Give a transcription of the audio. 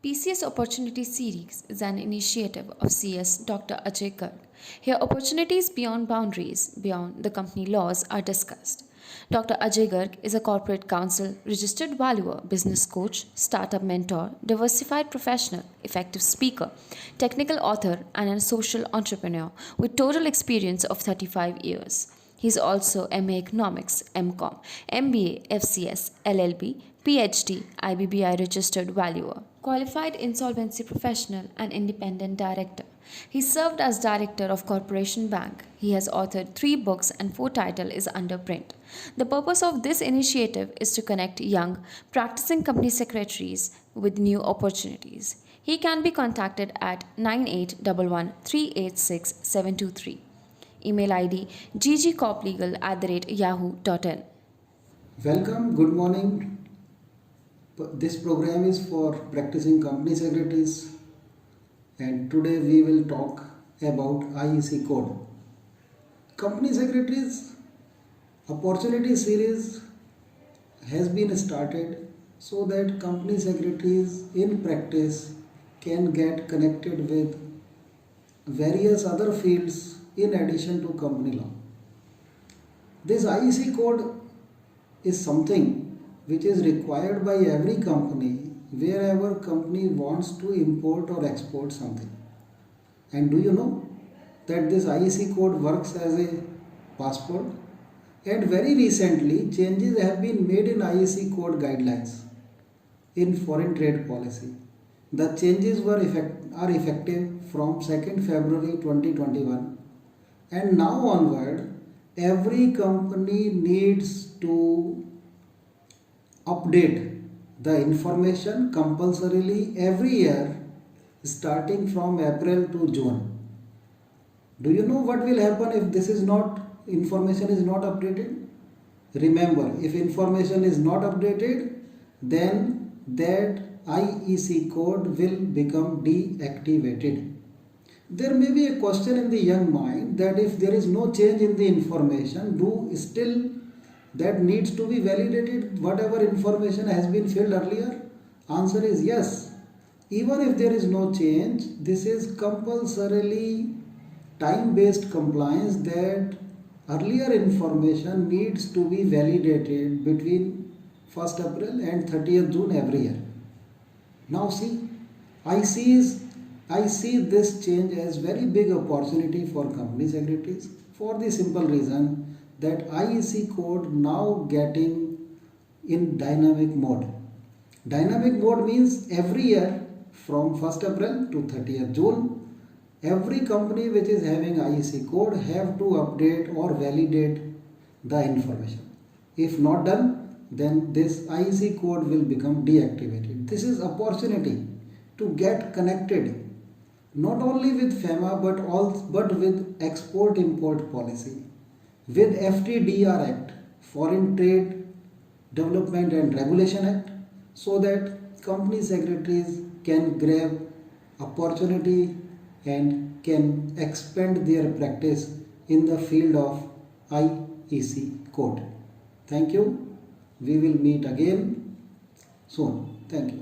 PCS Opportunity Series is an initiative of CS Dr. Ajay Garg. Here, opportunities beyond boundaries, beyond the company laws, are discussed. Dr. Ajay Garg is a corporate counsel, registered valuer, business coach, startup mentor, diversified professional, effective speaker, technical author, and a social entrepreneur with total experience of 35 years. He is also MA Economics, MCOM, MBA, FCS, LLB, PhD, IBBI registered valuer, qualified insolvency professional, and independent director. He served as director of Corporation Bank. He has authored 3 books and 4 titles is under print. The purpose of this initiative is to connect young practicing company secretaries with new opportunities. He can be contacted at 9811 386 723. Email ID ggcorplegal@yahoo.in. Welcome, good morning. This program is for practicing company secretaries, and today we will talk about IEC code. Company secretaries opportunity series has been started so that company secretaries in practice can get connected with various other fields in addition to company law. This IEC code is something which is required by every company wherever company wants to import or export something. And do you know that this IEC code works as a passport? And very recently changes have been made in IEC code guidelines in foreign trade policy. The changes are effective from 2nd February 2021, and now onward every company needs to update the information compulsorily every year starting from April to June. Do you know what will happen if information is not updated? Remember, if information is not updated, then that IEC code will become deactivated. There may be a question in the young mind that if there is no change in the information, do still that needs to be validated whatever information has been filled earlier? Answer is yes. Even if there is no change, this is compulsorily time-based compliance that earlier information needs to be validated between 1st April and 30th June every year. Now see, I see this change as very big opportunity for company secretaries for the simple reason that IEC code now getting in dynamic mode. Dynamic mode means every year from 1st April to 30th June, every company which is having IEC code have to update or validate the information. If not done, then this IEC code will become deactivated. This is opportunity to get connected not only with FEMA but with export-import policy, with FTDR Act, Foreign Trade Development and Regulation Act, so that company secretaries can grab opportunity and can expand their practice in the field of IEC code. Thank you. We will meet again soon. Thank you.